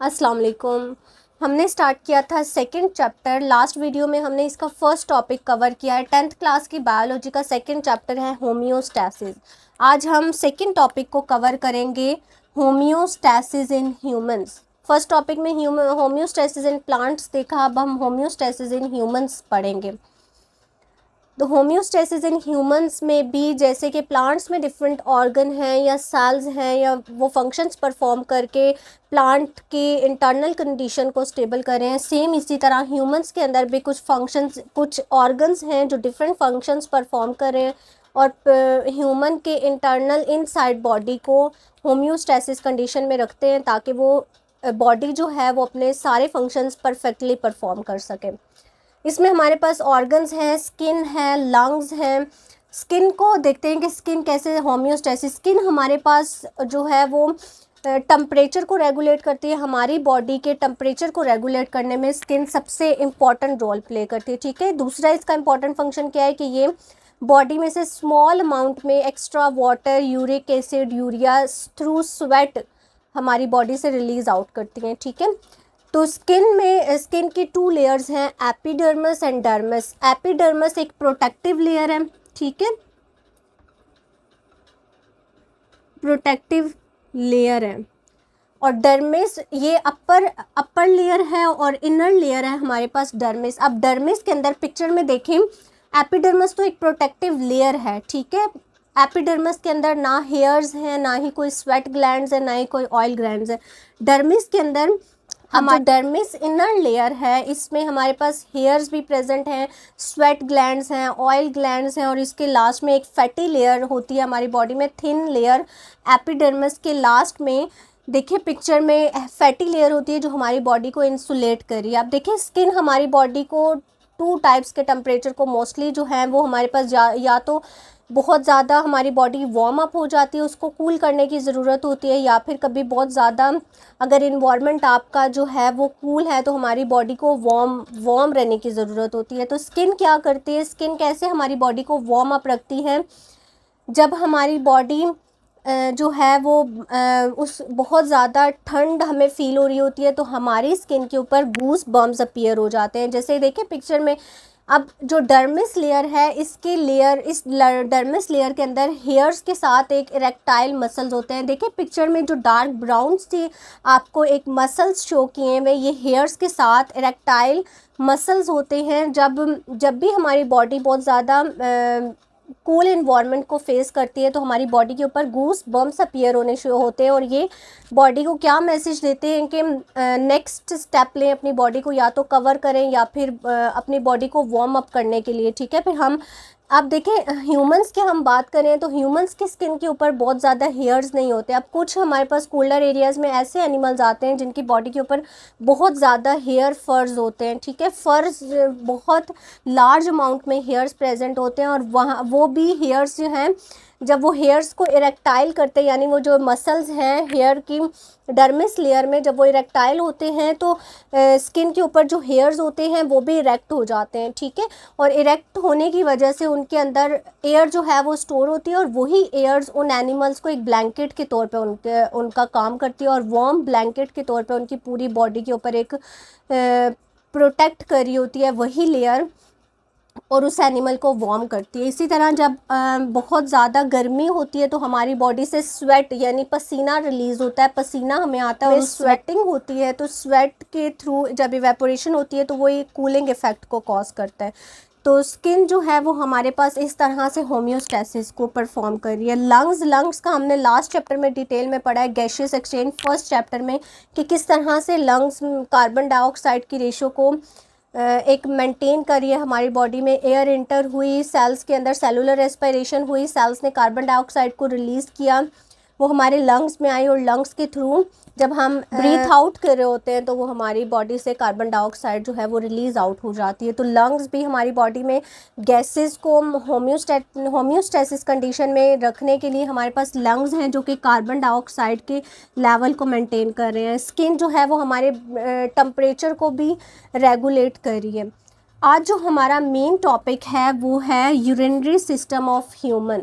अस्सलाम वालेकुम। हमने स्टार्ट किया था सेकंड चैप्टर। लास्ट वीडियो में हमने इसका फर्स्ट टॉपिक कवर किया है। 10th क्लास की बायोलॉजी का सेकंड चैप्टर है होम्योस्टैसिस। आज हम सेकंड टॉपिक को कवर करेंगे, homeostasis in humans. First topic में होम्योस्टैसिस इन प्लांट्स देखा, अब हम होम्योस्टैसिस इन ह्यूमंस पढ़ेंगे। तो होम्योस्टैसिस इन ह्यूमंस में भी जैसे कि प्लांट्स में डिफरेंट ऑर्गन हैं या सेल्स हैं या वो फंक्शंस परफॉर्म करके प्लांट के इंटरनल कंडीशन को स्टेबल कर रहे हैं, सेम इसी तरह ह्यूमंस के अंदर भी कुछ फंक्शंस, कुछ ऑर्गन्स हैं जो डिफरेंट फंक्शंस परफॉर्म कर रहे हैं और ह्यूमन के इंटरनल इनसाइड बॉडी को होम्योस्टैसिस कंडीशन में रखते हैं ताकि वो बॉडी जो है वो अपने सारे फंक्शंस परफेक्टली परफॉर्म कर सके। इसमें हमारे पास ऑर्गन्स हैं, स्किन है, लंग्स हैं। स्किन को देखते हैं कि स्किन कैसे होम्योस्टैसिस, स्किन हमारे पास जो है वो टेम्परेचर को रेगुलेट करती है। हमारी बॉडी के टेम्परेचर को रेगुलेट करने में स्किन सबसे इम्पॉर्टेंट रोल प्ले करती है, ठीक है। दूसरा इसका इम्पॉर्टेंट फंक्शन क्या है कि ये बॉडी में से स्मॉल अमाउंट में extra water, uric acid, urea through sweat हमारी बॉडी से रिलीज आउट करती हैं, ठीक है। तो स्किन की टू लेयर्स हैं, एपिडर्मिस एंड डर्मिस। एपिडर्मिस एक प्रोटेक्टिव लेयर है, ठीक है, प्रोटेक्टिव लेयर है, और डर्मिस ये अपर लेयर है और इनर लेयर है हमारे पास डर्मिस। अब डर्मिस के अंदर पिक्चर में देखें, एपिडर्मिस तो एक प्रोटेक्टिव लेयर है, ठीक है। एपिडर्मिस के अंदर ना हेयर्स हैं, ना ही कोई स्वेट ग्लैंड्स है, ना ही कोई ऑयल ग्लैंड्स है। डर्मिस के अंदर हमारा डर्मिस इनर लेयर है, इसमें हमारे पास हेयर्स भी प्रेजेंट हैं, स्वेट ग्लैंड्स हैं, ऑयल ग्लैंड्स हैं, और इसके लास्ट में एक फैटी लेयर होती है हमारी बॉडी में, थिन लेयर। एपिडर्मिस के लास्ट में देखिए पिक्चर में फैटी लेयर होती है जो हमारी बॉडी को इंसुलेट कर रही है। अब देखिए स्किन हमारी बॉडी को टू टाइप्स के टेम्परेचर को मोस्टली जो है वो हमारे पास या तो बहुत ज़्यादा हमारी बॉडी वार्म अप हो जाती है, उसको कूल करने की ज़रूरत होती है, या फिर कभी बहुत ज़्यादा अगर इन्वायरमेंट आपका जो है वो कूल है तो हमारी बॉडी को वार्म रहने की ज़रूरत होती है। तो स्किन क्या करती है, स्किन कैसे हमारी बॉडी को वार्म अप रखती है, जब हमारी बॉडी जो है वो उस बहुत ज़्यादा ठंड हमें फ़ील हो रही होती है तो हमारी स्किन के ऊपर गूस बम्स अपीयर हो जाते हैं, जैसे देखिए पिक्चर में। अब जो डर्मिस लेयर है, इस डर्मिस लेयर के अंदर हेयर्स के साथ एक इरेक्टाइल मसल्स होते हैं। देखिए पिक्चर में जो डार्क ब्राउन से आपको एक मसल्स शो किए हुए, ये हेयर्स के साथ इरेक्टाइल मसल्स होते हैं। जब भी हमारी बॉडी बहुत ज़्यादा कूल इन्वायरमेंट को फेस करती है तो हमारी बॉडी के ऊपर गूस बम्स अपीयर होने शुरू होते हैं, और ये बॉडी को क्या मैसेज देते हैं कि नेक्स्ट स्टेप लें, अपनी बॉडी को या तो कवर करें या फिर अपनी बॉडी को वार्म अप करने के लिए, ठीक है। फिर हम अब देखें ह्यूमंस की हम बात करें तो ह्यूमंस की स्किन के ऊपर बहुत ज़्यादा हेयर्स नहीं होते। अब कुछ हमारे पास कूलर एरियाज़ में ऐसे एनिमल्स आते हैं जिनकी बॉडी के ऊपर बहुत ज़्यादा हेयर फर्स होते हैं, ठीक है। फर्स बहुत लार्ज अमाउंट में हेयर्स प्रेजेंट होते हैं, और वहाँ वो भी हेयर्स जो हैं जब वो हेयर्स को इरेक्टाइल करते हैं, यानी वो जो मसल्स हैं हेयर की डर्मिस लेयर में जब वो इरेक्टाइल होते हैं तो स्किन के ऊपर जो हेयर्स होते हैं वो भी इरेक्ट हो जाते हैं, ठीक है। और इरेक्ट होने की वजह से उनके अंदर एयर जो है वो स्टोर होती है, और वही एयर्स उन एनिमल्स को एक ब्लैंकेट के तौर पे उनका काम करती है, और वार्म ब्लैंकेट के तौर पे उनकी पूरी बॉडी के ऊपर एक प्रोटेक्ट कर रही होती है वही लेयर, और उस एनिमल को वार्म करती है। इसी तरह जब बहुत ज़्यादा गर्मी होती है तो हमारी बॉडी से स्वेट यानी पसीना रिलीज़ होता है, पसीना हमें आता है और स्वेटिंग होती है, तो स्वेट के थ्रू जब इवेपोरेशन होती है तो वो एक कूलिंग इफ़ेक्ट को कॉज करता है। तो स्किन जो है वो हमारे पास इस तरह से होम्योस्टैसिस को परफॉर्म कर रही है। लंग्स का हमने लास्ट चैप्टर में डिटेल में पढ़ा है, गैसियस एक्सचेंज फर्स्ट चैप्टर में, कि किस तरह से लंग्स कार्बन डाइऑक्साइड की रेशो को एक मेंटेन करिए। हमारी बॉडी में एयर इंटर हुई, सेल्स के अंदर सेलुलर रेस्पिरेशन हुई, सेल्स ने कार्बन डाइऑक्साइड को रिलीज़ किया, वो हमारे लंग्स में आई, और लंग्स के थ्रू जब हम ब्रीथ आउट कर रहे होते हैं तो वो हमारी बॉडी से कार्बन डाइऑक्साइड जो है वो रिलीज़ आउट हो जाती है। तो लंग्स भी हमारी बॉडी में गैसेस को होम्योस्टैसिस कंडीशन में रखने के लिए हमारे पास लंग्स हैं जो कि कार्बन डाइऑक्साइड के लेवल को मेंटेन कर रहे हैं। स्किन जो है वो हमारे टेम्परेचर को भी रेगुलेट कर रही है। आज जो हमारा मेन टॉपिक है वो है यूरिनरी सिस्टम ऑफ ह्यूमन।